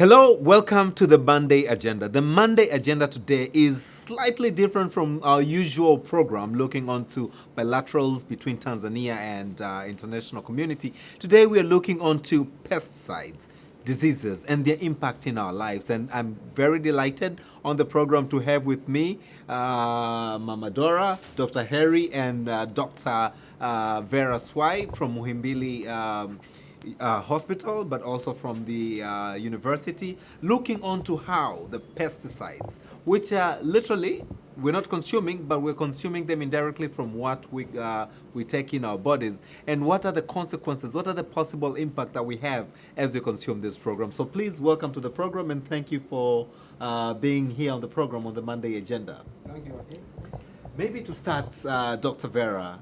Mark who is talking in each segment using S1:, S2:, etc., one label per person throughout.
S1: Hello, welcome to the Monday Agenda. The Monday Agenda today is slightly different from our usual program looking onto bilaterals between Tanzania and international community. Today we are looking onto pesticides, diseases, and their impact in our lives. And I'm very delighted on the program to have with me Mama Dora, Dr. Harry, and Dr. Vera Swai from Muhimbili hospital, but also from the university, looking onto how the pesticides, which are literally we're not consuming, but we're consuming them indirectly from what we take in our bodies, and what are the consequences, what are the possible impact that we have as we consume this program. So please welcome to the program, and thank you for being here on the program on the Monday Agenda.
S2: Thank you, Wasi.
S1: Maybe to start, Dr. Vera,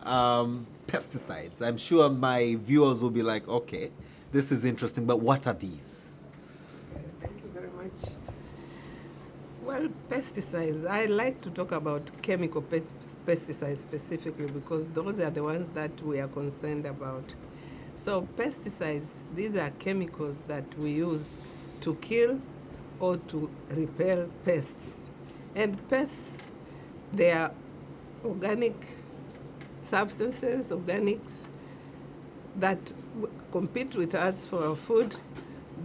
S1: pesticides. I'm sure my viewers will be like, okay, this is interesting, but what are these?
S2: Thank you very much. Well, pesticides, I like to talk about chemical pesticides specifically because those are the ones that we are concerned about. So pesticides, these are chemicals that we use to kill or to repel pests. And pests, they are organic substances, organics, that compete with us for our food,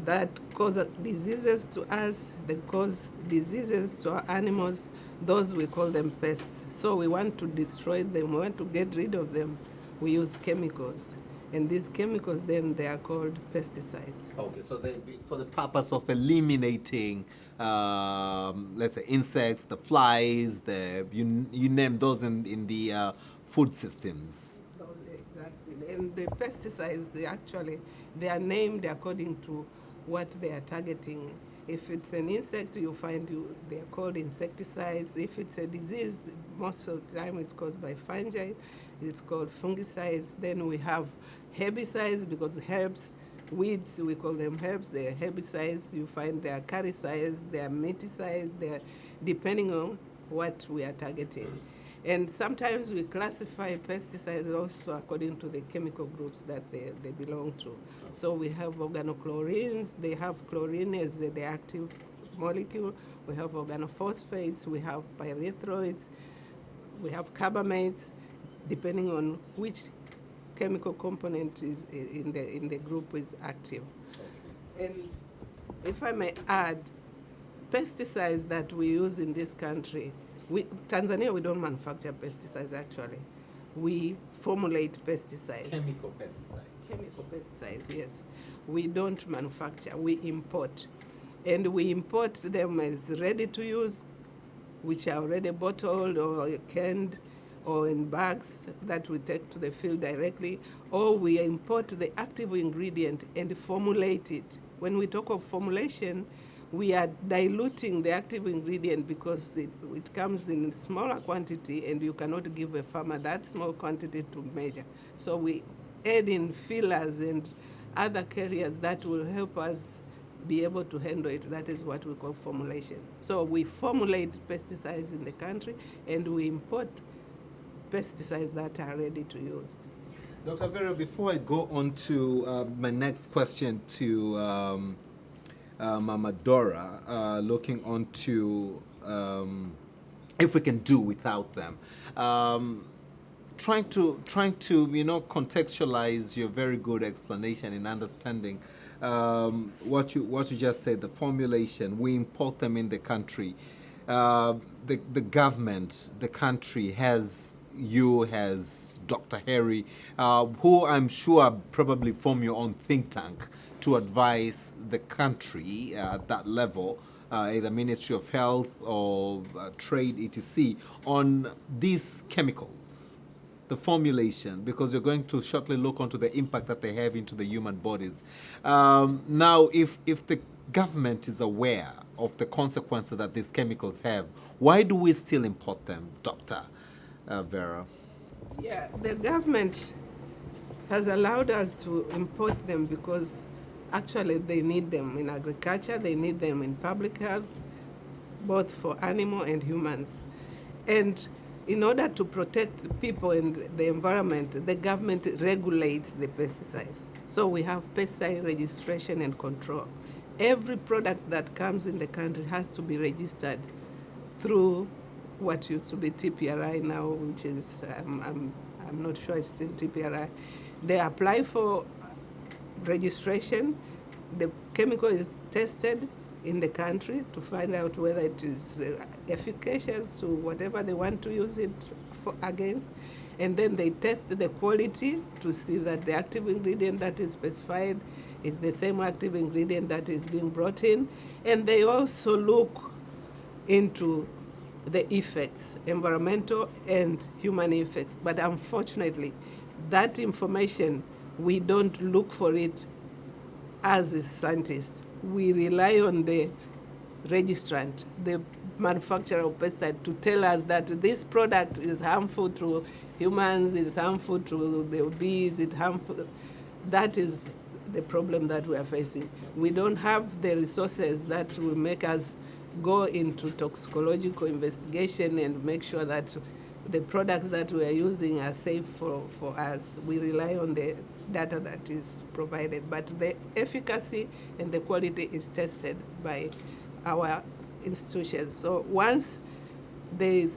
S2: that cause diseases to us, that cause diseases to our animals. Those we call them pests. So we want to destroy them, we want to get rid of them. We use chemicals. And these chemicals then they are called pesticides.
S1: Okay, so they for the purpose of eliminating, let's say, insects, the flies, you name those in the food systems.
S2: Exactly. And the pesticides, they are named according to what they are targeting. If it's an insect, they are called insecticides. If it's a disease, most of the time it's caused by fungi, it's called fungicides. Then we have herbicides, because herbs, weeds, we call them herbs. They are herbicides. You find they are caricides, they are miticides, they are depending on what we are targeting. And sometimes we classify pesticides also according to the chemical groups that they belong to. So we have organochlorines, they have chlorine as the active molecule, we have organophosphates, we have pyrethroids, we have carbamates, depending on which chemical component is in the group is active. Okay. And if I may add, pesticides that we use in this country, Tanzania, we don't manufacture pesticides actually. We formulate pesticides.
S1: Chemical pesticides.
S2: Chemical pesticides, yes. We don't manufacture, we import. And we import them as ready to use, which are already bottled or canned or in bags that we take to the field directly, or we import the active ingredient and formulate it. When we talk of formulation, we are diluting the active ingredient because it comes in smaller quantity and you cannot give a farmer that small quantity to measure. So we add in fillers and other carriers that will help us be able to handle it. That is what we call formulation. So we formulate pesticides in the country and we import pesticides that are ready to use.
S1: Dr. Vera, before I go on to my next question to Mama Dora, looking on to if we can do without them. Trying to contextualize your very good explanation in understanding what you just said, the formulation. We import them in the country. The government, the country has Dr. Harry, who I'm sure probably form your own think tank to advise the country at that level, either Ministry of Health or Trade, etc., on these chemicals, the formulation, because you're going to shortly look onto the impact that they have into the human bodies. Now, if the government is aware of the consequences that these chemicals have, why do we still import them, Dr. Vera?
S2: Yeah, the government has allowed us to import them because actually they need them in agriculture, they need them in public health, both for animal and humans. And in order to protect people and the environment, the government regulates the pesticides. So we have pesticide registration and control. every product that comes in the country has to be registered through what used to be TPRI now, which is, I'm not sure it's still TPRI. They apply for registration. The chemical is tested in the country to find out whether it is efficacious to whatever they want to use it against. And then they test the quality to see that the active ingredient that is specified is the same active ingredient that is being brought in. And they also look into the effects, environmental and human effects. But unfortunately, that information, we don't look for it as a scientist. We rely on the registrant, the manufacturer of pesticide, to tell us that this product is harmful to humans, it's harmful to the bees, it's harmful. That is the problem that we are facing. We don't have the resources that will make us go into toxicological investigation and make sure that the products that we are using are safe for us. We rely on the data that is provided, but the efficacy and the quality is tested by our institutions. So once they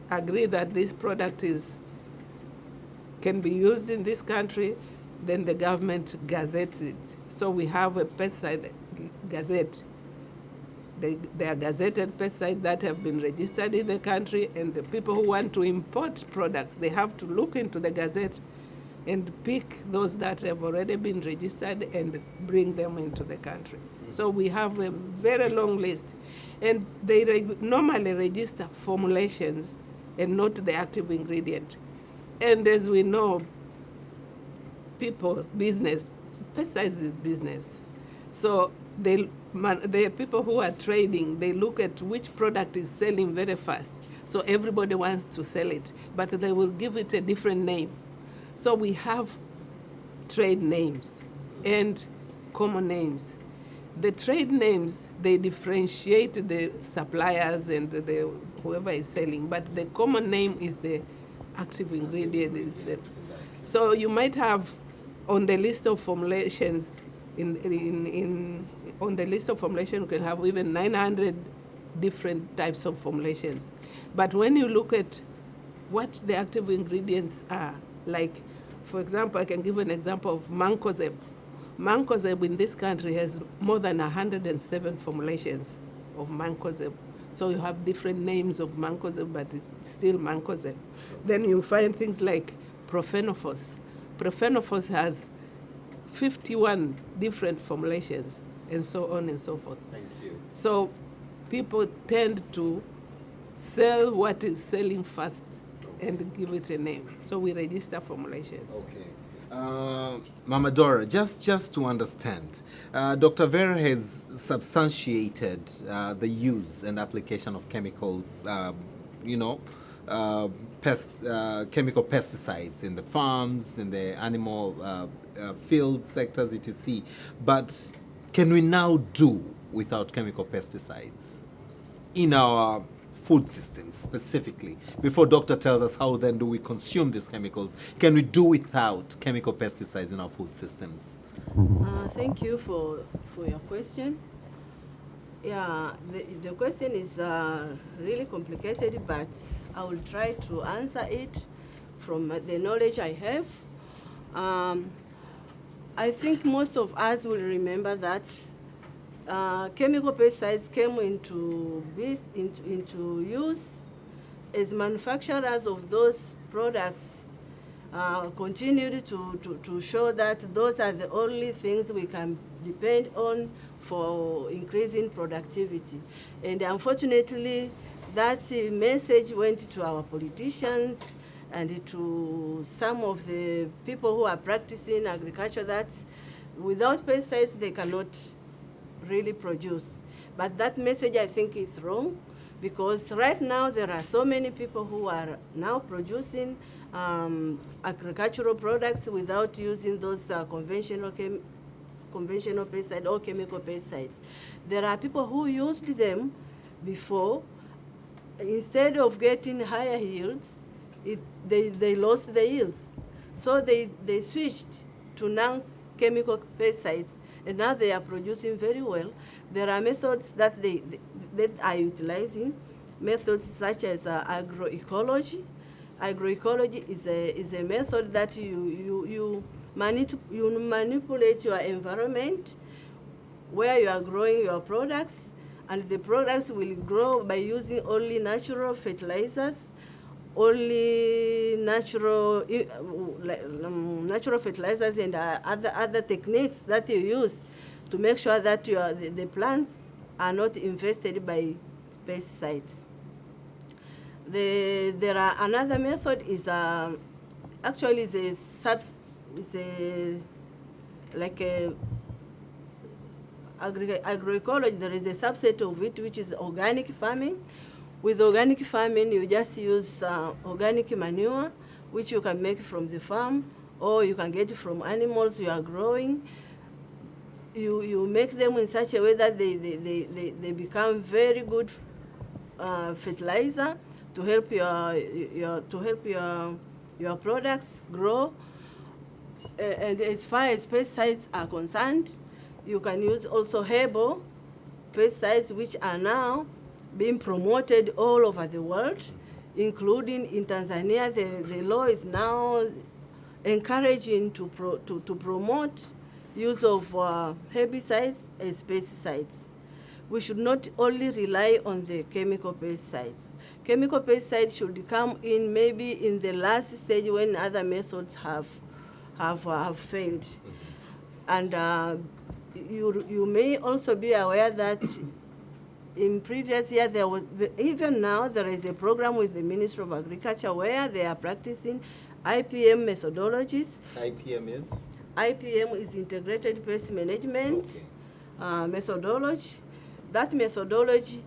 S2: agree that this product can be used in this country, then the government gazettes it. So we have a pesticide gazette. They are gazetted pesticides that have been registered in the country, and the people who want to import products, they have to look into the gazette and pick those that have already been registered and bring them into the country. So we have a very long list. And they normally register formulations and not the active ingredient. And as we know, business, pesticides is business. So the people who are trading, they look at which product is selling very fast. So everybody wants to sell it, but they will give it a different name. So we have trade names and common names. The trade names, they differentiate the suppliers and whoever is selling, but the common name is the active ingredient itself. So you might have on the list of formulations, on the list of formulations, you can have even 900 different types of formulations. But when you look at what the active ingredients are, like, for example, I can give an example of mancozeb. Mancozeb in this country has more than 107 formulations of mancozeb. So you have different names of mancozeb, but it's still mancozeb. Then you find things like profenophos. Profenophos has 51 different formulations, and so on and so forth.
S1: Thank you.
S2: So people tend to sell what is selling fast and give it a name. So we register formulations.
S1: Okay. Mama Dora, just to understand, Dr. Vera has substantiated the use and application of chemicals, chemical pesticides in the farms, in the animal field sectors, etc. But can we now do without chemical pesticides in our food systems specifically? Before doctor tells us how then do we consume these chemicals, can we do without chemical pesticides in our food systems?
S3: Thank you for your question. Yeah, the question is really complicated, but I will try to answer it from the knowledge I have. I think most of us will remember that chemical pesticides came into use as manufacturers of those products continued to show that those are the only things we can depend on for increasing productivity. And unfortunately, that message went to our politicians and to some of the people who are practicing agriculture that without pesticides they cannot really produce. But that message, I think, is wrong, because right now there are so many people who are now producing agricultural products without using those conventional pesticides or chemical pesticides. There are people who used them before. Instead of getting higher yields, they lost the yields. So they switched to non-chemical pesticides, and now they are producing very well. There are methods that they are utilizing, methods such as agroecology. Agroecology is a method that you manipulate your environment where you are growing your products, and the products will grow by using only natural fertilizers, only natural fertilizers, and other techniques that you use to make sure that the plants are not infested by pesticides. There are another method is actually agroecology. There is a subset of it which is organic farming. With organic farming, you just use organic manure, which you can make from the farm, or you can get from animals you are growing. You make them in such a way that they become very good fertilizer to help your products grow. And as far as pesticides are concerned, you can use also herbal pesticides, which are now being promoted all over the world, including in Tanzania. The law is now encouraging to promote use of herbicides as pesticides. We should not only rely on the chemical pesticides. Chemical pesticides should come in maybe in the last stage when other methods have failed. And you may also be aware that in previous years, even now, there is a program with the Ministry of Agriculture where they are practicing IPM methodologies.
S1: IPM is?
S3: IPM is Integrated Pest Management methodology. That methodology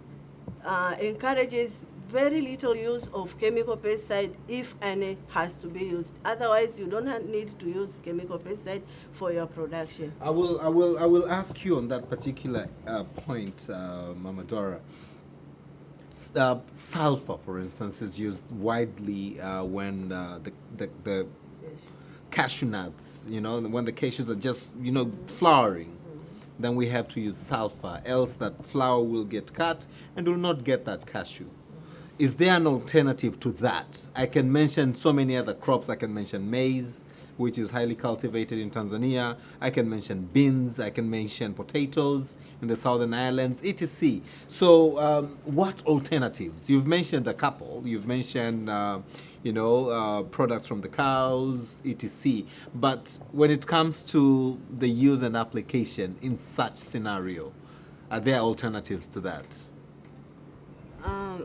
S3: encourages very little use of chemical pesticide, if any has to be used. Otherwise, you don't need to use chemical pesticide for your production.
S1: I will ask you on that particular point, Mama Dora. Sulfur, for instance, is used widely when the cashew nuts, when the cashews are just, flowering. Then we have to use sulfur, else that flower will get cut and will not get that cashew. Is there an alternative to that? I can mention so many other crops. I can mention maize, which is highly cultivated in Tanzania. I can mention beans. I can mention potatoes in the southern islands, etc. So what alternatives? You've mentioned a couple. You've mentioned, products from the cows, etc. But when it comes to the use and application in such scenario, are there alternatives to that?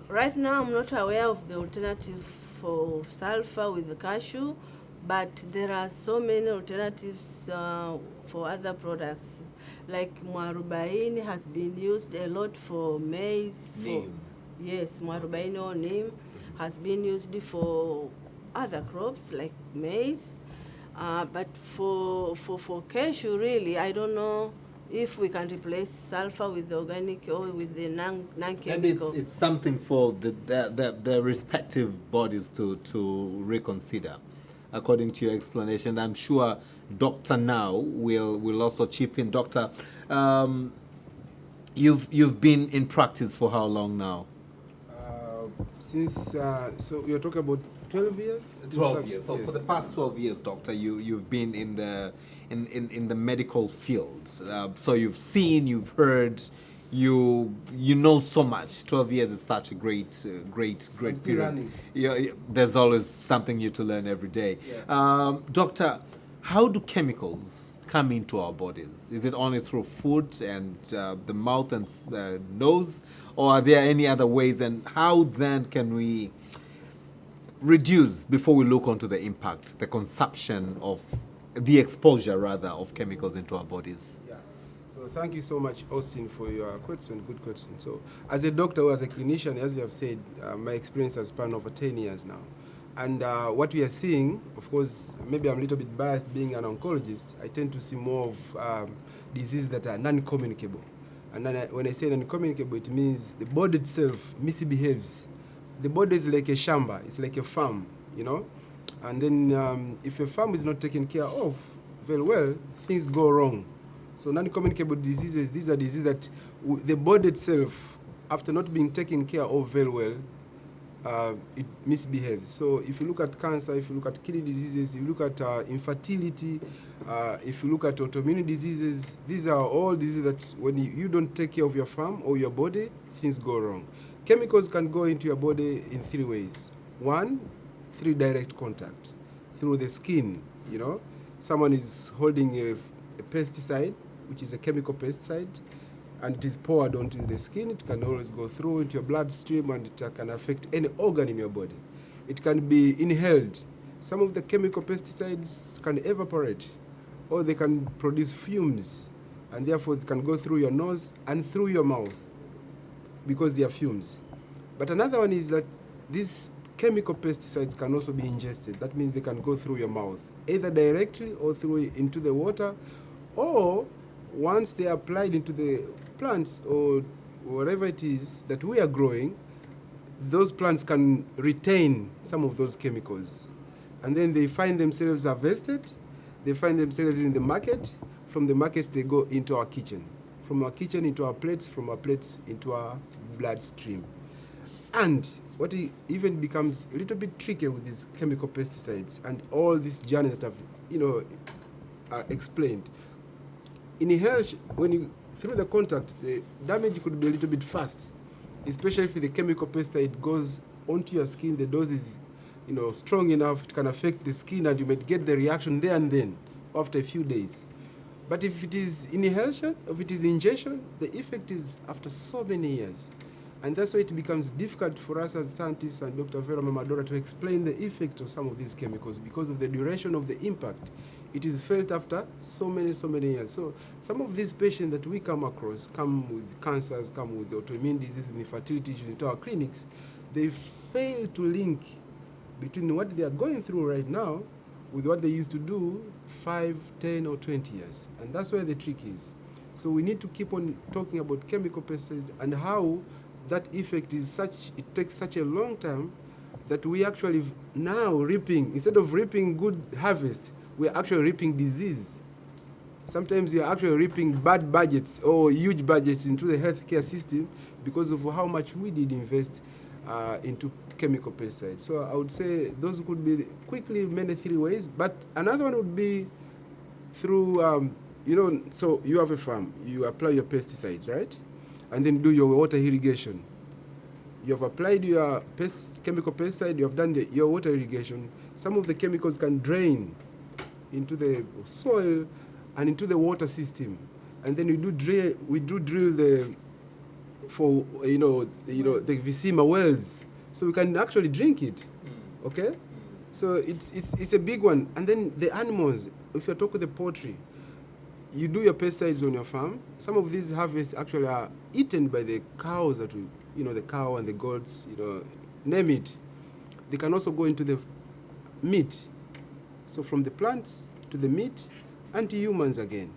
S3: Right now, I'm not aware of the alternative for sulfur with the cashew, but there are so many alternatives for other products. Like mwarubaini has been used a lot for maize. Yes, mwarubaini or neem has been used for other crops like maize. But for cashew, really, I don't know if we can replace sulfur with the organic or with the non-chemical.
S1: And it's something for the respective bodies to reconsider, according to your explanation. I'm sure Dr. Now will also chip in. Doctor, you've been in practice for how long now?
S4: Since so you're talking about 12 years?
S1: 12 years. So
S4: yes.
S1: For the past 12 years, Doctor, you've been in the medical field. So you've seen, you've heard, you know so much. 12 years is such a great period. There's always something new to learn every day. Yeah. Doctor, how do chemicals come into our bodies? Is it only through food and the mouth and nose, or are there any other ways? And how then can we reduce, before we look onto the impact, the consumption of the exposure rather of chemicals into our bodies?
S4: Yeah. So thank you so much, Austin, for your question. Good question. So as a doctor, as a clinician, as you have said, my experience has spanned over 10 years now. And what we are seeing, of course, maybe I'm a little bit biased being an oncologist, I tend to see more of diseases that are non-communicable. And when I say non-communicable, it means the body itself misbehaves. The body is like a shamba, it's like a farm, And then if a farm is not taken care of very well, things go wrong. So non-communicable diseases, these are diseases that the body itself, after not being taken care of very well, it misbehaves. So if you look at cancer, if you look at kidney diseases, if you look at infertility, if you look at autoimmune diseases, these are all diseases that when you don't take care of your farm or your body, things go wrong. Chemicals can go into your body in 3 ways. 1, through direct contact, through the skin. Someone is holding a pesticide, which is a chemical pesticide, and it is poured onto the skin. It can always go through into your bloodstream, and it can affect any organ in your body. It can be inhaled. Some of the chemical pesticides can evaporate, or they can produce fumes, and therefore it can go through your nose and through your mouth because they are fumes. But another one is that these chemical pesticides can also be ingested. That means they can go through your mouth, either directly or through into the water, or once they are applied into the plants or whatever it is that we are growing, those plants can retain some of those chemicals. And then they find themselves harvested, they find themselves in the market. From the markets, they go into our kitchen. From our kitchen into our plates, from our plates into our bloodstream. And what even becomes a little bit tricky with these chemical pesticides and all this journey that I've explained. Inhalation, through the contact, the damage could be a little bit fast, especially if the chemical pesticide goes onto your skin. The dose is, strong enough, it can affect the skin, and you might get the reaction there and then, after a few days. But if it is inhalation, if it is ingestion, the effect is after so many years. And that's why it becomes difficult for us as scientists and Dr. Vera Mamadora to explain the effect of some of these chemicals because of the duration of the impact. It is felt after so many years. So some of these patients that we come across come with cancers, come with autoimmune disease and infertility issues into our clinics. They fail to link between what they are going through right now with what they used to do 5, 10, or 20 years. And that's where the trick is. So we need to keep on talking about chemical pesticides and how that effect is such, it takes such a long time that we actually now reaping, instead of reaping good harvest, we're actually reaping disease. Sometimes you're actually reaping bad budgets or huge budgets into the healthcare system because of how much we did invest into chemical pesticides. So I would say those could be quickly many 3 ways, but another one would be through, so you have a farm, you apply your pesticides, right? And then do your water irrigation. You have applied your chemical pesticide, you have done your water irrigation. Some of the chemicals can drain into the soil and into the water system. And then we do drill the Visima wells, so we can actually drink it. Okay? So it's a big one. And then the animals, if you talk with the poultry, you do your pesticides on your farm. Some of these harvests actually are eaten by the cows that the cow and the goats, name it. They can also go into the meat. So from the plants to the meat and to humans again.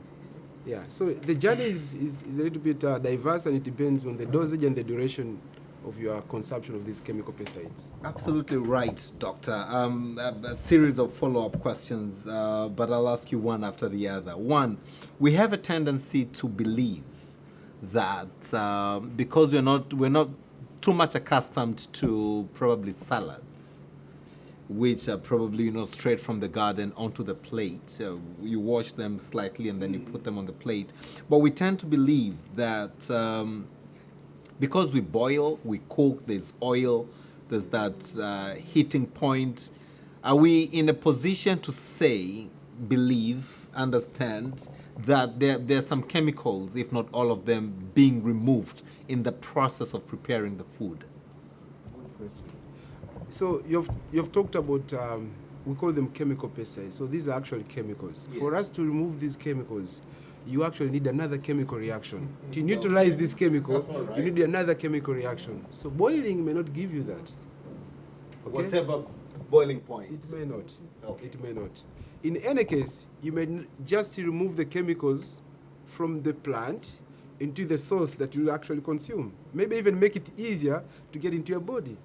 S4: Yeah, so the journey is a little bit diverse, and it depends on the dosage and the duration of your consumption of these chemical pesticides.
S1: Absolutely right, Doctor. A series of follow-up questions, but I'll ask you one after the other. One, we have a tendency to believe that because we're not too much accustomed to probably salads, which are probably straight from the garden onto the plate. You wash them slightly and then you put them on the plate. But we tend to believe that because we boil, we cook, there's oil, there's that heating point. Are we in a position to say, believe, understand that there are some chemicals, if not all of them, being removed in the process of preparing the food?
S4: So you've talked about, we call them chemical pesticides. So these are actually chemicals. Yes. For us to remove these chemicals, you actually need another chemical reaction. To neutralize this chemical, right, you need another chemical reaction. So boiling may not give you that. Okay?
S1: Whatever boiling point.
S4: It may not.
S1: Okay.
S4: It may not. In any case, you may just remove the chemicals from the plant into the source that you actually consume. Maybe even make it easier to get into your body.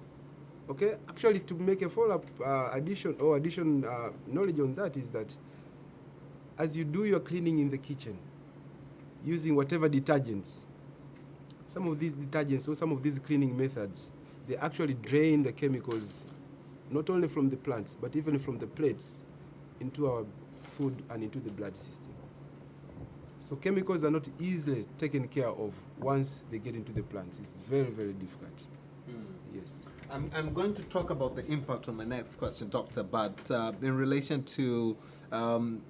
S4: Okay? Actually, to make a follow-up addition knowledge on that is that as you do your cleaning in the kitchen, using whatever detergents. Some of these detergents or some of these cleaning methods, they actually drain the chemicals not only from the plants, but even from the plates into our food and into the blood system. So chemicals are not easily taken care of once they get into the plants. It's very, very difficult. Yes.
S1: I'm going to talk about the impact on my next question, Doctor, but in relation to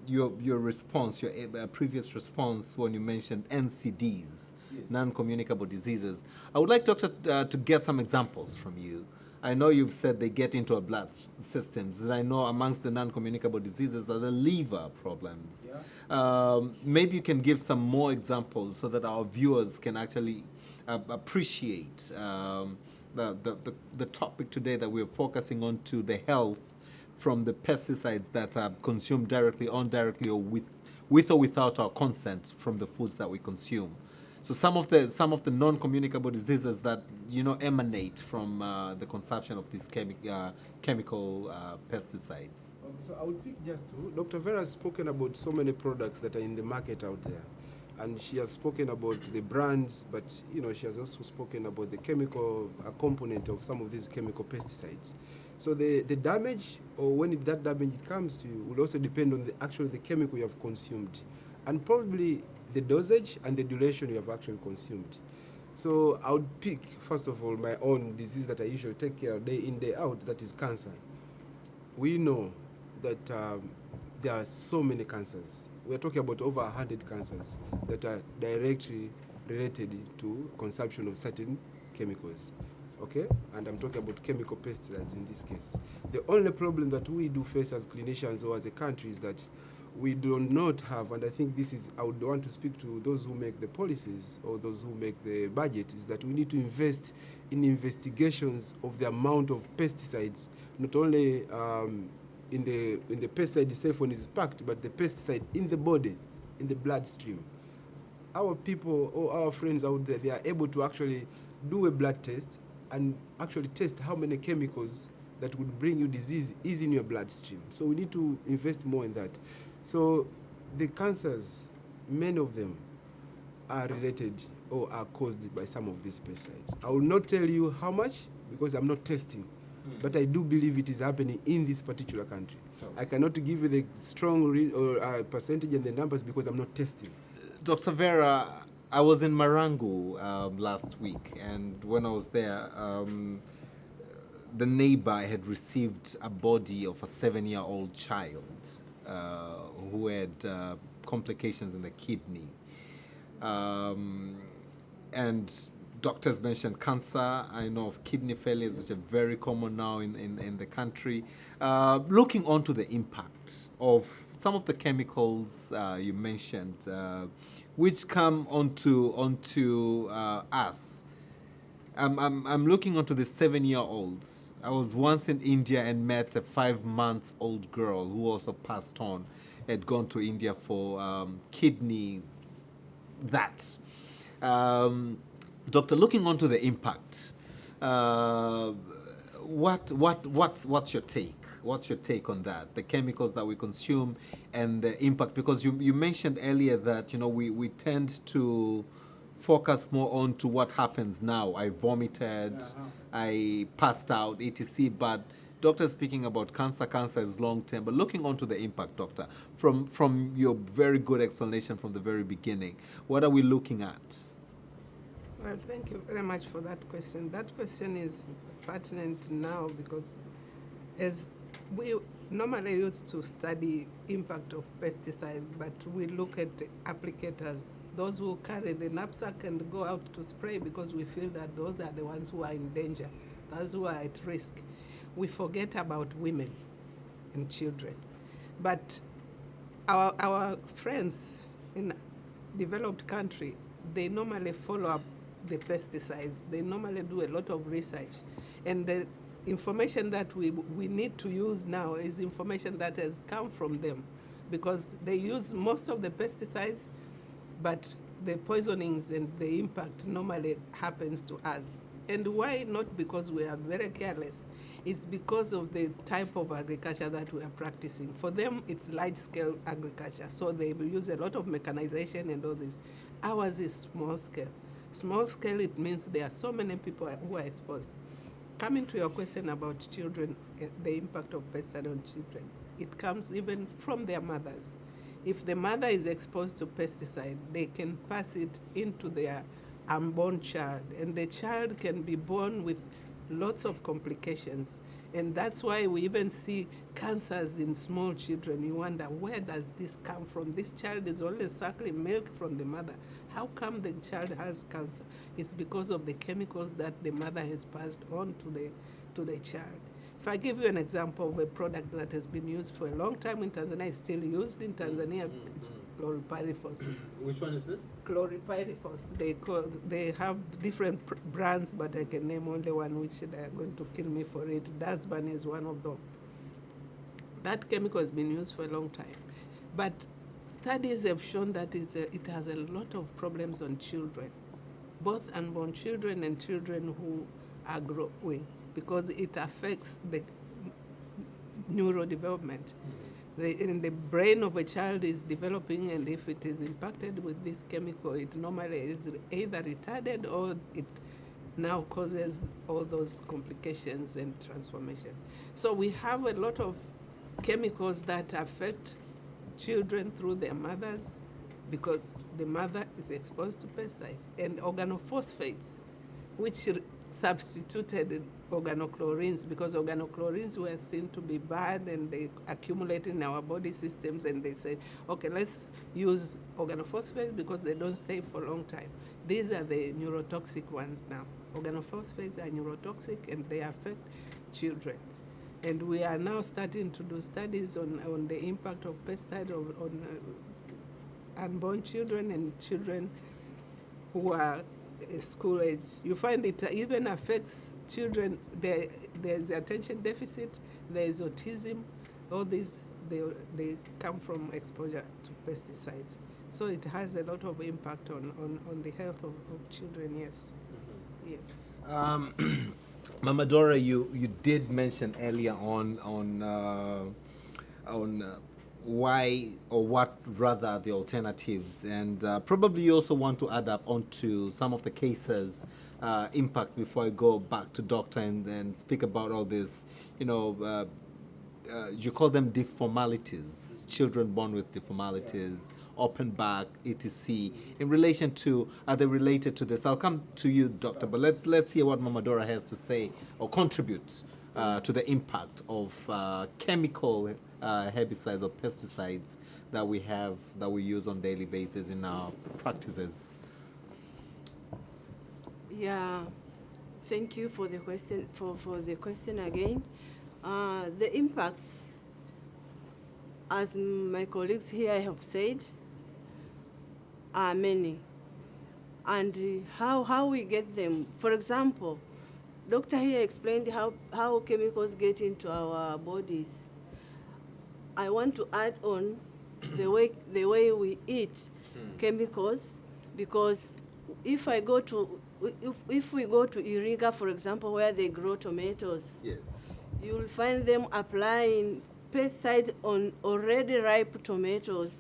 S1: your response, your previous response when you mentioned NCDs,
S4: Yes.
S1: non-communicable diseases, I would like, Doctor, to get some examples from you. I know you've said they get into our blood systems, and I know amongst the non-communicable diseases are the liver problems.
S4: Yeah.
S1: Maybe you can give some more examples so that our viewers can actually appreciate the topic today that we're focusing on, to the health from the pesticides that are consumed directly, indirectly, or with or without our consent from the foods that we consume. So some of the non-communicable diseases that emanate from the consumption of these chemical pesticides.
S4: Okay, so I would pick just two. Dr. Vera has spoken about so many products that are in the market out there. And she has spoken about the brands, but she has also spoken about the chemical component of some of these chemical pesticides. So the damage, or when that damage comes to you, will also depend on the chemical you have consumed, and probably the dosage and the duration you have actually consumed. So I would pick, first of all, my own disease that I usually take care of day in, day out, that is cancer. We know that there are so many cancers. We're talking about over 100 cancers that are directly related to consumption of certain chemicals. Okay? And I'm talking about chemical pesticides in this case. The only problem that we do face as clinicians or as a country is that we do not have, and I think this is, I would want to speak to those who make the policies or those who make the budget, is that we need to invest in investigations of the amount of pesticides, not only in the pesticide itself when it's packed, but the pesticide in the body, in the bloodstream. Our people or our friends out there, they are able to actually do a blood test and actually test how many chemicals that would bring you disease is in your bloodstream. So we need to invest more in that. So the cancers, many of them are related or are caused by some of these pesticides. I will not tell you how much because I'm not testing, but I do believe it is happening in this particular country. I cannot give you the strong percentage and the numbers because I'm not testing.
S1: Dr. Vera, I was in Marangu last week, and when I was there, the neighbor had received a body of a 7-year-old child who had complications in the kidney. And doctors mentioned cancer. I know of kidney failures, which are very common now in the country. Looking onto the impact of some of the chemicals you mentioned, which come onto us. I'm looking onto the 7-year-olds. I was once in India and met a 5-month-old girl who also passed on, had gone to India for kidney Doctor, looking onto the impact, what's your take? What's your take on that? The chemicals that we consume and the impact, because you mentioned earlier that we tend to focus more on to what happens now. I vomited, I passed out, etc. But doctor speaking about cancer is long term. But looking onto the impact, doctor, from your very good explanation from the very beginning, what are we looking at?
S2: Well, thank you very much for that question. That question is pertinent now because as we normally used to study impact of pesticides, but we look at applicators, those who carry the knapsack and go out to spray because we feel that those are the ones who are in danger, those who are at risk. We forget about women and children. But our friends in developed country, they normally follow up the pesticides. They normally do a lot of research. And the information that we need to use now is information that has come from them because they use most of the pesticides, but the poisonings and the impact normally happens to us. And why? Not because we are very careless. It's because of the type of agriculture that we are practicing. For them, it's large-scale agriculture, so they use a lot of mechanization and all this. Ours is small scale. Small scale, it means there are so many people who are exposed. Coming to your question about children, the impact of pesticide on children, it comes even from their mothers. If the mother is exposed to pesticide, they can pass it into their unborn child, and the child can be born with lots of complications. And that's why we even see cancers in small children. You wonder, where does this come from? This child is only suckling milk from the mother. How come the child has cancer? It's because of the chemicals that the mother has passed on to the child. If I give you an example of a product that has been used for a long time in Tanzania, is still used in Tanzania, it's chlorpyrifos.
S1: Which one is this?
S2: Chlorpyrifos. They have different brands, but I can name only one, which they are going to kill me for it. Pesticidesband is one of them. That chemical has been used for a long time, but studies have shown that it has a lot of problems on children, both unborn children and children who are growing, because it affects the neurodevelopment. The brain of a child is developing, and if it is impacted with this chemical, it normally is either retarded or it now causes all those complications and transformation. So we have a lot of chemicals that affect children through their mothers, because the mother is exposed to pesticides, and organophosphates, which substituted organochlorines, because organochlorines were seen to be bad and they accumulate in our body systems, and they said, okay, let's use organophosphates because they don't stay for a long time. These are the neurotoxic ones now. Organophosphates are neurotoxic and they affect children. And we are now starting to do studies on the impact of pesticide on unborn children and children who are school age. You find it even affects children. There's attention deficit, there's autism. All these, they come from exposure to pesticides. So it has a lot of impact on the health of children, yes. Mm-hmm.
S1: Yes. Mama Dora, you did mention earlier on why, or what rather, the alternatives, and probably you also want to add up onto some of the cases impact before I go back to doctor and then speak about all this. You call them deformalities, children born with deformalities, open back, etc. In relation to, are they related to this? I'll come to you, doctor, but let's hear what Mama Dora has to say or contribute to the impact of chemical herbicides or pesticides that we use on a daily basis in our practices.
S3: Yeah, thank you for the question. For the question again, the impacts, as my colleagues here have said, are many, and how we get them. For example, doctor here explained how chemicals get into our bodies. I want to add on the way we eat chemicals, because if we go to Iringa, for example, where they grow tomatoes,
S1: Yes.
S3: you'll find them applying pesticide on already ripe tomatoes,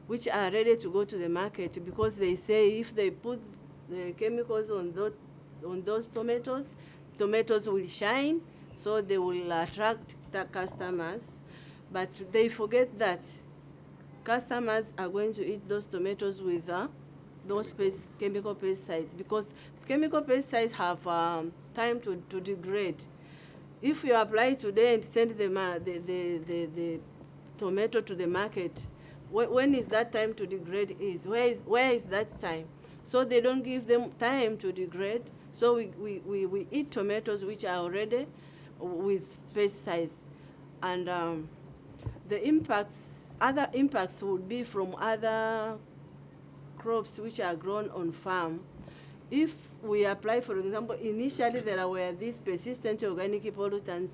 S3: which are ready to go to the market, because they say if they put the chemicals on those tomatoes will shine, so they will attract the customers. But they forget that customers are going to eat those tomatoes with those chemical pesticides, because chemical pesticides have time to degrade. If you apply today and send the tomato to the market, when is that time to degrade? Where is that time? So they don't give them time to degrade. So we eat tomatoes which are already with pesticides, and other impacts would be from other crops which are grown on farm. If we apply, for example, initially there were these persistent organic pollutants,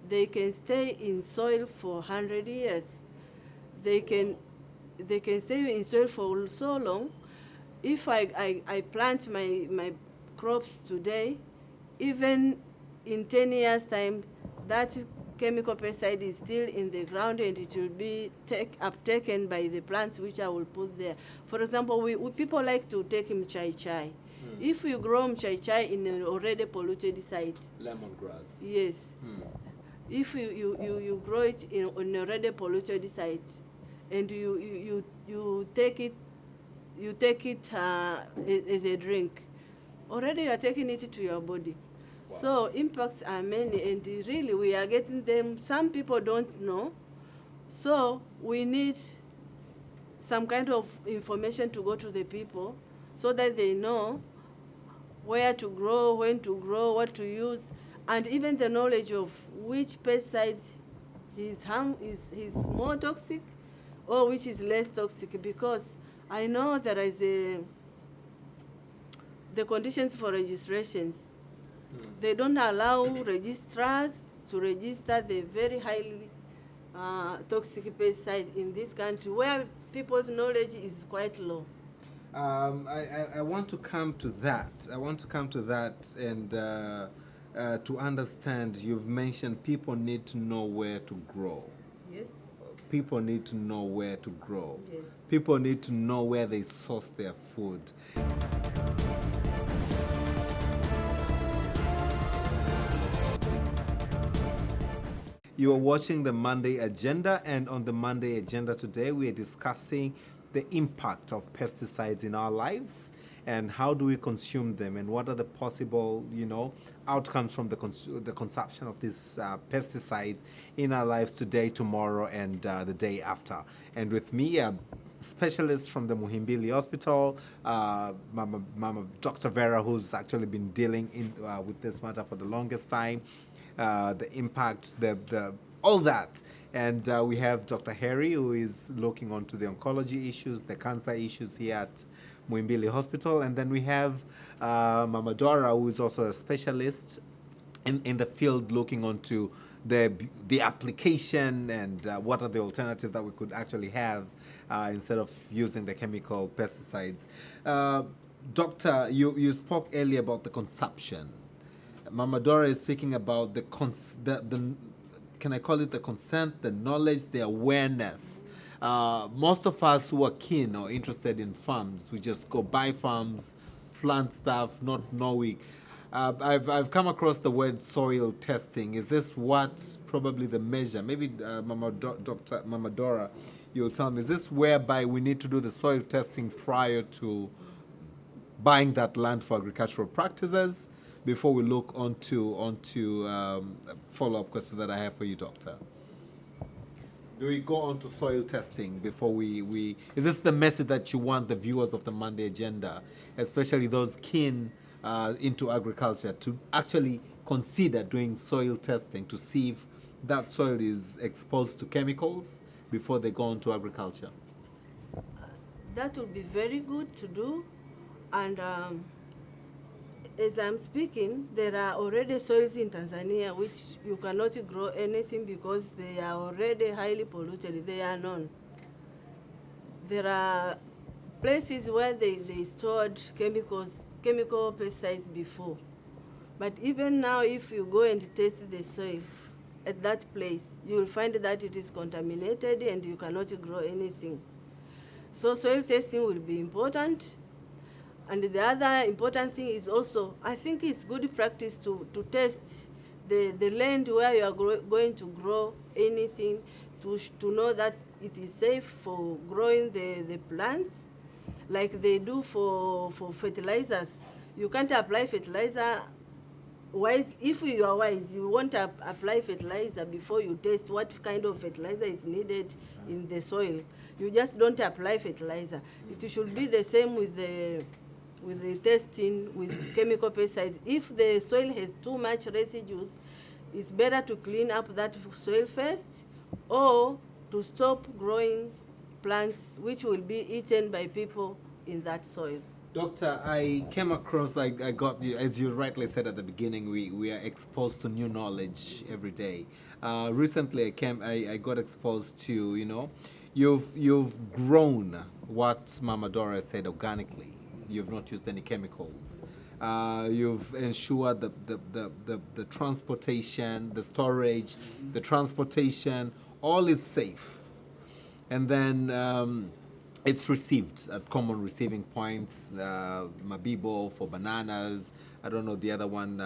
S3: they can stay in soil for 100 years. They can stay in soil for so long. If I plant my crops today, even in 10 years' time, that chemical pesticide is still in the ground and it will be uptaken by the plants which I will put there. For example, we people like to take mchai. If you grow mchai in an already polluted site,
S1: Lemongrass.
S3: yes. If you grow it in an already polluted site, and you take it as a drink, already you are taking it to your body.
S1: Wow.
S3: So impacts are many, and really we are getting them. Some people don't know, so we need some kind of information to go to the people so that they know where to grow, when to grow, what to use, and even the knowledge of which pesticides is more toxic or which is less toxic, because I know there is the conditions for registrations. They don't allow registrars to register the very highly toxic pesticide in this country, where people's knowledge is quite low.
S1: I want to come to that. And to understand, you've mentioned people need to know where to grow.
S3: Yes.
S1: People need to know where to grow.
S3: Yes.
S1: People need to know where they source their food. You are watching the Monday Agenda, and on the Monday Agenda today, we are discussing the impact of pesticides in our lives and how do we consume them, and what are the possible, outcomes from the consumption of these pesticides in our lives today, tomorrow, and the day after. And with me, a specialist from the Muhimbili Hospital, Mama Dr. Vera, who's actually been dealing with this matter for the longest time. The impact, all that. And we have Dr. Harry, who is looking onto the oncology issues, the cancer issues here at Muhimbili Hospital. And then we have Mama Dora, who is also a specialist in the field, looking onto the application and what are the alternatives that we could actually have instead of using the chemical pesticides. Doctor, you spoke earlier about the consumption. Mama Dora is speaking about the can I call it the consent, the knowledge, the awareness. Most of us who are keen or interested in farms, we just go buy farms, plant stuff, not knowing. I've come across the word soil testing. Is this what probably the measure? Maybe Dr. Mama Dora, you'll tell me, is this whereby we need to do the soil testing prior to buying that land for agricultural practices? Before we look onto follow-up question that I have for you, Doctor. Do we go on to soil testing before we is this the message that you want the viewers of the Monday Agenda, especially those keen into agriculture, to actually consider doing soil testing to see if that soil is exposed to chemicals before they go on to agriculture?
S3: That would be very good to do, and as I'm speaking, there are already soils in Tanzania which you cannot grow anything because they are already highly polluted. They are known. There are places where they stored chemical pesticides before. But even now, if you go and test the soil at that place, you will find that it is contaminated and you cannot grow anything. So soil testing will be important. And the other important thing is also, I think it's good practice to test the land where you are going to grow anything, to know that it is safe for growing the plants, like they do for fertilizers. You can't apply fertilizer wise. If you are wise, you won't apply fertilizer before you test what kind of fertilizer is needed in the soil. You just don't apply fertilizer. It should be the same with the testing with chemical pesticides. If the soil has too much residues, it's better to clean up that soil first, or to stop growing plants which will be eaten by people in that soil.
S1: Doctor, I came across, I got you, as you rightly said at the beginning, we are exposed to new knowledge every day. Recently I got exposed to, you've grown what Mama Dora said organically. You've not used any chemicals. You've ensured the transportation, the storage, the transportation, all is safe. And then it's received at common receiving points. Mabibo for bananas. I don't know the other one,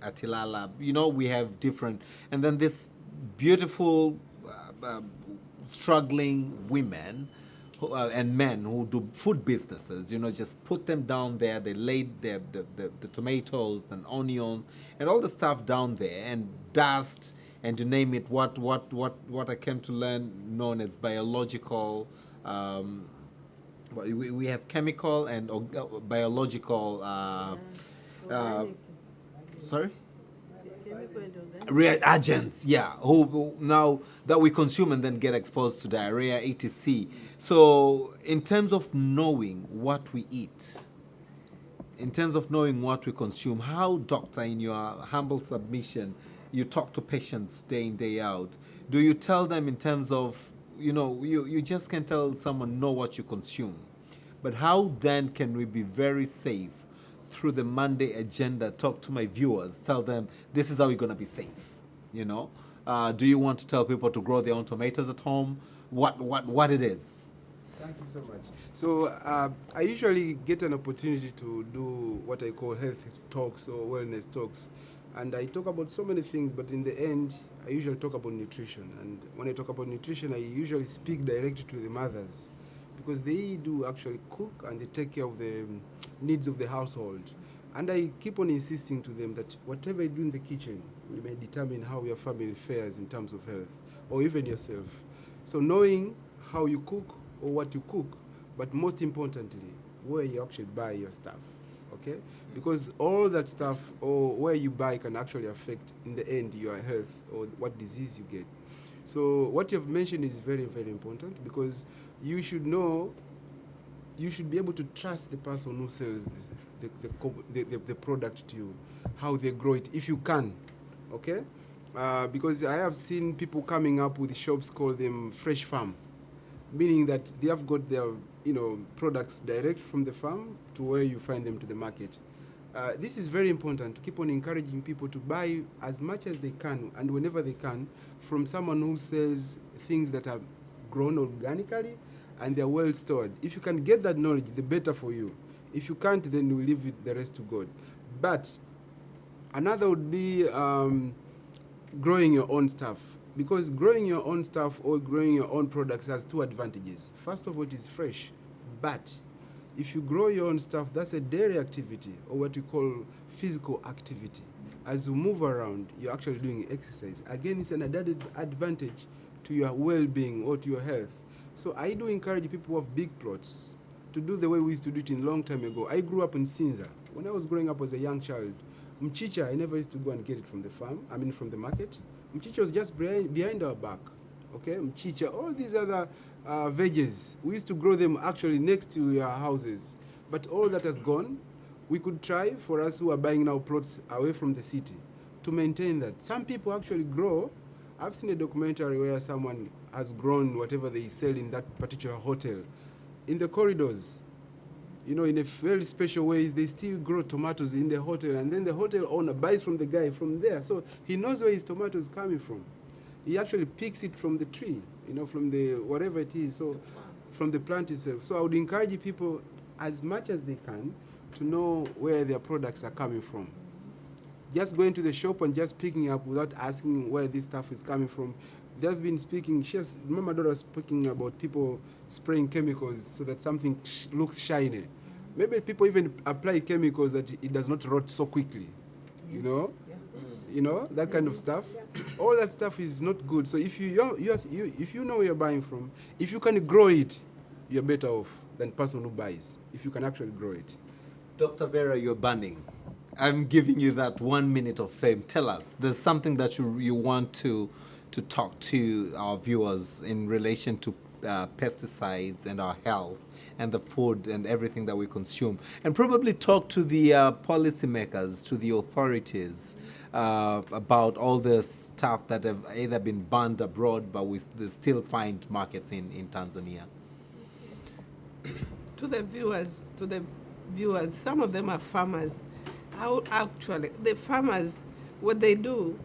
S1: Atilala. You know, we have different. And then this beautiful, struggling women and men who do food businesses, you know, just put them down there. They laid the tomatoes and onion and all the stuff down there, and dust, and to name it, what I came to learn known as biological. We have chemical and biological.
S3: Organic.
S1: Sorry.
S3: Chemical and organic.
S1: Agents, yeah, who now that we consume and then get exposed to diarrhea, etc. So, in terms of knowing what we eat, in terms of knowing what we consume, how, doctor, in your humble submission, you talk to patients day in, day out, do you tell them in terms of, you know, you just can tell someone know what you consume, but how then can we be very safe through the Monday agenda? Talk to my viewers, tell them this is how you're going to be safe, you know. Do you want to tell people to grow their own tomatoes at home? What it is?
S4: Thank you so much. So I usually get an opportunity to do what I call health talks or wellness talks. And I talk about so many things, but in the end, I usually talk about nutrition. And when I talk about nutrition, I usually speak directly to the mothers, because they do actually cook and they take care of the needs of the household. And I keep on insisting to them that whatever you do in the kitchen will may determine how your family fares in terms of health, or even yourself. So knowing how you cook or what you cook, but most importantly, where you actually buy your stuff, okay? Because all that stuff or where you buy can actually affect, in the end, your health or what disease you get. So what you've mentioned is very, very important, because you should know, you should be able to trust the person who sells the product to you, how they grow it, if you can, okay? Because I have seen people coming up with shops, call them fresh farm, meaning that they have got their, you know, products direct from the farm to where you find them to the market. This is very important, to keep on encouraging people to buy as much as they can and whenever they can from someone who sells things that are grown organically and they're well stored. If you can get that knowledge, the better for you. If you can't, then you leave it the rest to God. But another would be growing your own stuff. Because growing your own stuff or growing your own products has two advantages. First of all, it is fresh. But if you grow your own stuff, that's a daily activity, or what we call physical activity. As you move around, you're actually doing exercise. Again, it's an added advantage to your well-being or to your health. So I do encourage people who have big plots to do the way we used to do it in long time ago. I grew up in Sinza. When I was growing up as a young child, mchicha, I never used to go and get it from the farm, from the market. Mchicha was just behind our back, okay? Mchicha, all these other veggies, we used to grow them actually next to our houses. But all that has gone. We could try, for us who are buying now plots away from the city, to maintain that. Some people actually grow. I've seen a documentary where someone has grown whatever they sell in that particular hotel. In the corridors, you know, in a very special ways, they still grow tomatoes in the hotel, and then the hotel owner buys from the guy from there. So he knows where his tomatoes coming from. He actually picks it from the tree, you know, from the whatever it is, so from the plant itself. So I would encourage people as much as they can to know where their products are coming from. Just going to the shop and just picking up without asking where this stuff is coming from. They've been speaking, Mama Dora was speaking about people spraying chemicals so that something looks shiny. Maybe people even apply chemicals that it does not rot so quickly, you know? Yeah. You know, that kind of stuff. Yeah. All that stuff is not good. So if you know where you're buying from, if you can grow it, you're better off than the person who buys, if you can actually grow it.
S1: Dr. Vera, you're burning. I'm giving you that 1 minute of fame. Tell us, there's something that you want to talk to our viewers in relation to pesticides and our health and the food and everything that we consume, and probably talk to the policymakers, to the authorities about all the stuff that have either been banned abroad, but they still find markets in Tanzania.
S2: To the viewers, some of them are farmers. how actually the farmers, what they do,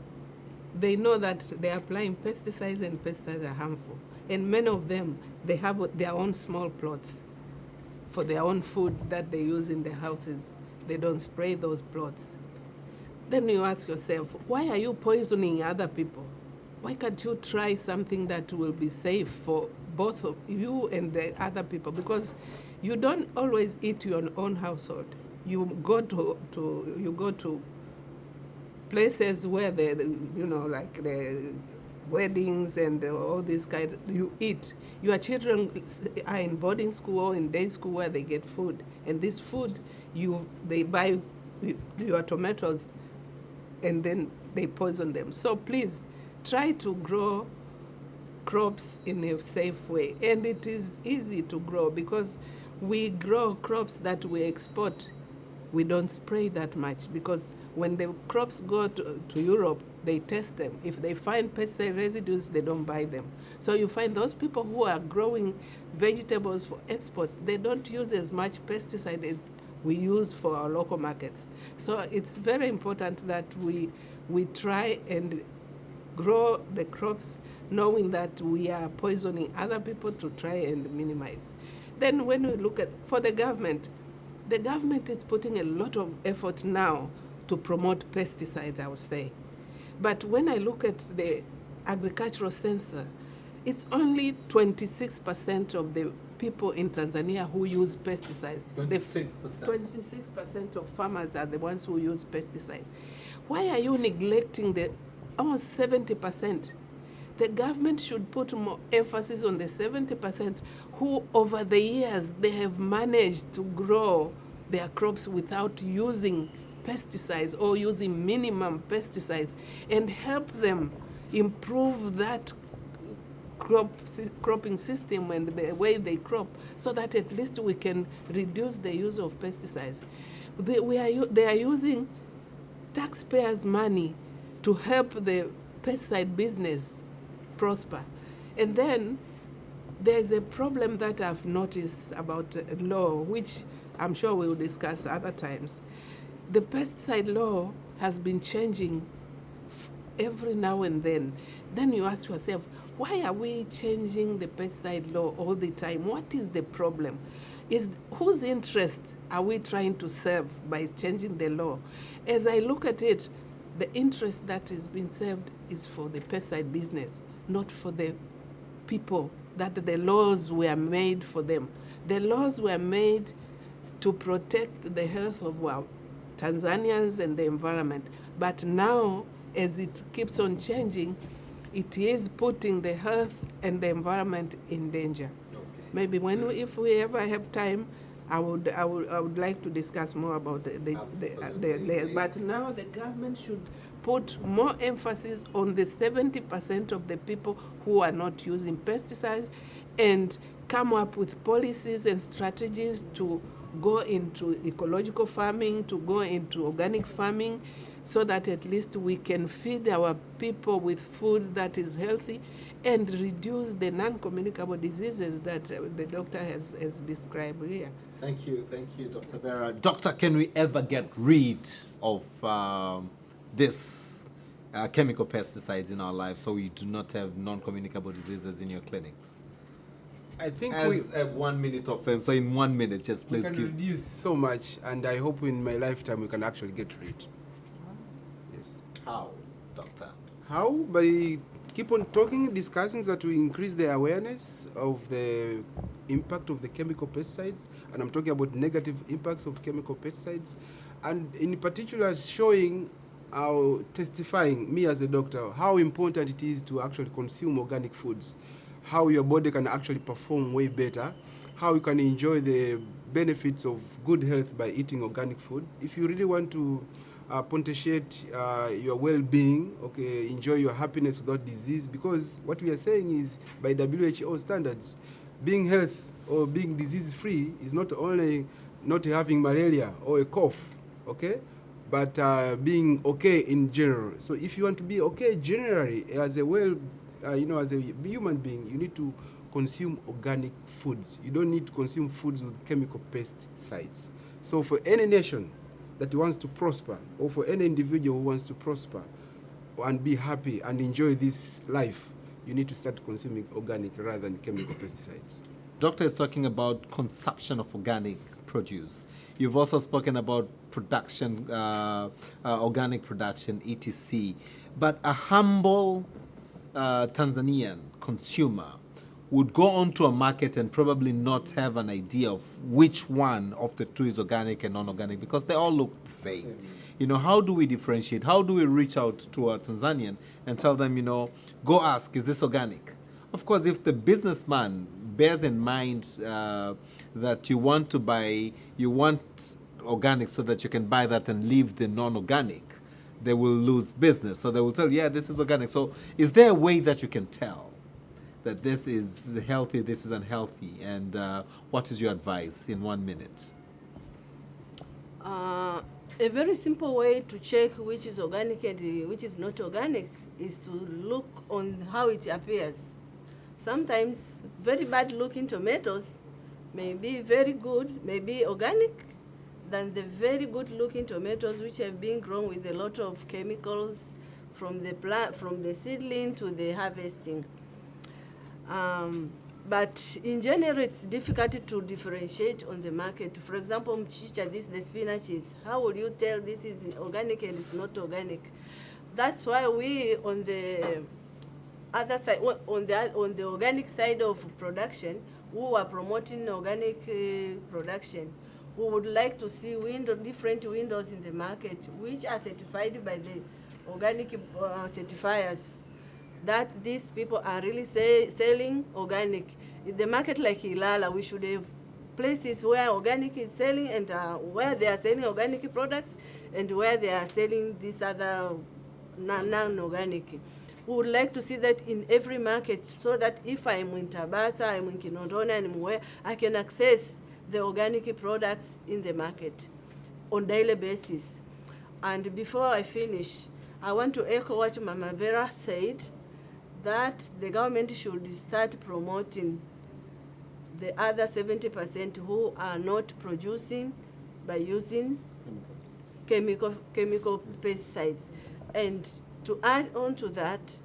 S2: they know that they're applying pesticides and pesticides are harmful. And many of them, they have their own small plots for their own food that they use in their houses. They don't spray those plots. Then you ask yourself, why are you poisoning other people? Why can't you try something that will be safe for both of you and the other people? Because you don't always eat your own household. You go to places where like the weddings and all these kinds, you eat. Your children are in boarding school or in day school where they get food, and this food they buy your tomatoes and then they poison them. So please try to grow crops in a safe way, and it is easy to grow because we grow crops that we export. We don't spray that much because when the crops go to Europe, they test them. If they find pesticide residues, they don't buy them. So you find those people who are growing vegetables for export, they don't use as much pesticide as we use for our local markets. So it's very important that we try and grow the crops knowing that we are poisoning other people to try and minimize. Then when we look at, for the government is putting a lot of effort now to promote pesticides, I would say. But when I look at the agricultural sector, it's only 26% of the people in Tanzania who use pesticides.
S1: 26%.
S2: 26% of farmers are the ones who use pesticides. Why are you neglecting the almost 70%? The government should put more emphasis on the 70% who over the years they have managed to grow their crops without using pesticides or using minimum pesticides, and help them improve that cropping system and the way they crop, so that at least we can reduce the use of pesticides. They are using taxpayers' money to help the pesticide business prosper. And then there's a problem that I've noticed about law, which I'm sure we'll discuss other times. The pesticide law has been changing every now and then. Then you ask yourself, why are we changing the pesticide law all the time? What is the problem? Whose interest are we trying to serve by changing the law? As I look at it, the interest that is being served is for the pesticide business, not for the people that the laws were made for them. The laws were made to protect the health of Tanzanians and the environment. But now, as it keeps on changing, it is putting the health and the environment in danger.
S1: Okay.
S2: Maybe if we ever have time, I would like to discuss more about the but now the government should put more emphasis on the 70% of the people who are not using pesticides, and come up with policies and strategies to go into ecological farming, to go into organic farming, so that at least we can feed our people with food that is healthy and reduce the non-communicable diseases that the doctor has described here.
S1: Thank you, Dr. Vera. Doctor, can we ever get rid of this chemical pesticides in our life so we do not have non-communicable diseases in your clinics?
S4: I think
S1: As 1 minute of fame, so in 1 minute, just
S4: we
S1: please
S4: can
S1: give.
S4: reduce so much, and I hope in my lifetime we can actually get rid. Yes.
S1: How, doctor?
S4: How? By keep on talking, discussing, so that we increase the awareness of the impact of the chemical pesticides, and I'm talking about negative impacts of chemical pesticides, and in particular showing testifying, me as a doctor, how important it is to actually consume organic foods, how your body can actually perform way better, how you can enjoy the benefits of good health by eating organic food. If you really want to potentiate your well-being, okay, enjoy your happiness without disease, because what we are saying is, by WHO standards, being health or being disease-free is not only not having malaria or a cough, okay, but being okay in general. So if you want to be okay generally as a as a human being, you need to consume organic foods. You don't need to consume foods with chemical pesticides. So for any nation, that wants to prosper, or for any individual who wants to prosper and be happy and enjoy this life, you need to start consuming organic rather than chemical pesticides.
S1: Doctor is talking about consumption of organic produce. You've also spoken about production, organic production, etc. But a humble Tanzanian consumer would go onto a market and probably not have an idea of which one of the two is organic and non-organic, because they all look the same. You know, how do we differentiate? How do we reach out to a Tanzanian and tell them, you know, go ask, is this organic? Of course, if the businessman bears in mind that you want to buy, you want organic so that you can buy that and leave the non-organic, they will lose business. So they will tell, yeah, this is organic. So is there a way that you can tell that this is healthy, this is unhealthy? And what is your advice in 1 minute?
S3: A very simple way to check which is organic and which is not organic is to look on how it appears. Sometimes very bad looking tomatoes may be very good, may be organic, than the very good looking tomatoes which have been grown with a lot of chemicals from the plant, from the seedling to the harvesting. But in general, it's difficult to differentiate on the market. For example, mchicha, this the spinaches. How will you tell this is organic and it's not organic? That's why we on the other side, on the organic side of production, who are promoting organic production, we would like to see different windows in the market which are certified by the organic certifiers, that these people are really selling organic. In the market like Ilala, we should have places where organic is selling and where they are selling organic products and where they are selling these other non-organic. We would like to see that in every market, so that if I'm in Tabata, I'm in Kinondoni, and where I can access the organic products in the market on daily basis. And before I finish, I want to echo what Mama Vera said, that the government should start promoting the other 70% who are not producing by using chemical pesticides. And to add on to that,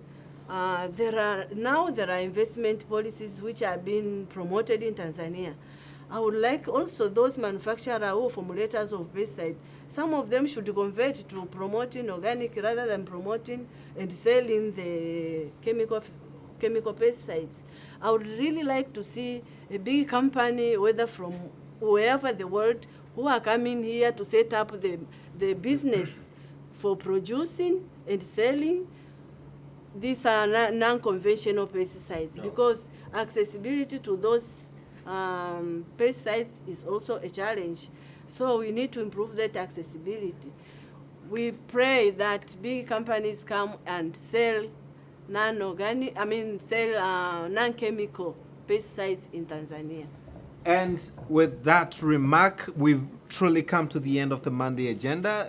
S3: there are investment policies which are being promoted in Tanzania. I would like also those manufacturers or formulators of pesticides, some of them should convert to promoting organic rather than promoting and selling the chemical pesticides. I would really like to see a big company, whether from wherever the world, who are coming here to set up the business for producing and selling these are non-conventional pesticides, because accessibility to those pesticides is also a challenge. So we need to improve that accessibility. We pray that big companies come and sell non-chemical pesticides in Tanzania.
S1: And with that remark, we've truly come to the end of the Monday agenda.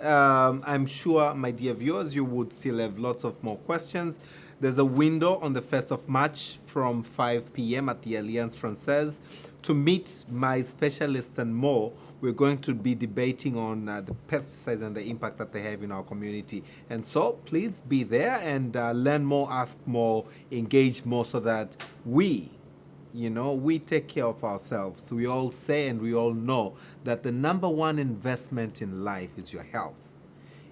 S1: I'm sure, my dear viewers, you would still have lots of more questions. There's a window on the 1st of March from 5 p.m. at the Alliance Française to meet my specialist and more. We're going to be debating on the pesticides and the impact that they have in our community. And so please be there and learn more, ask more, engage more, so that we take care of ourselves. We all say and we all know that the number one investment in life is your health.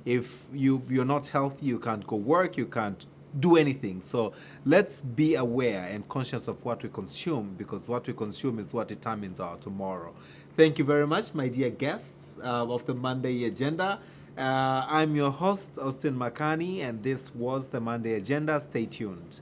S1: If you're not healthy, you can't go work, you can't do anything. So let's be aware and conscious of what we consume, because what we consume is what determines our tomorrow. Thank you very much, my dear guests of the Monday Agenda. I'm your host, Austin Makani, and this was the Monday Agenda. Stay tuned.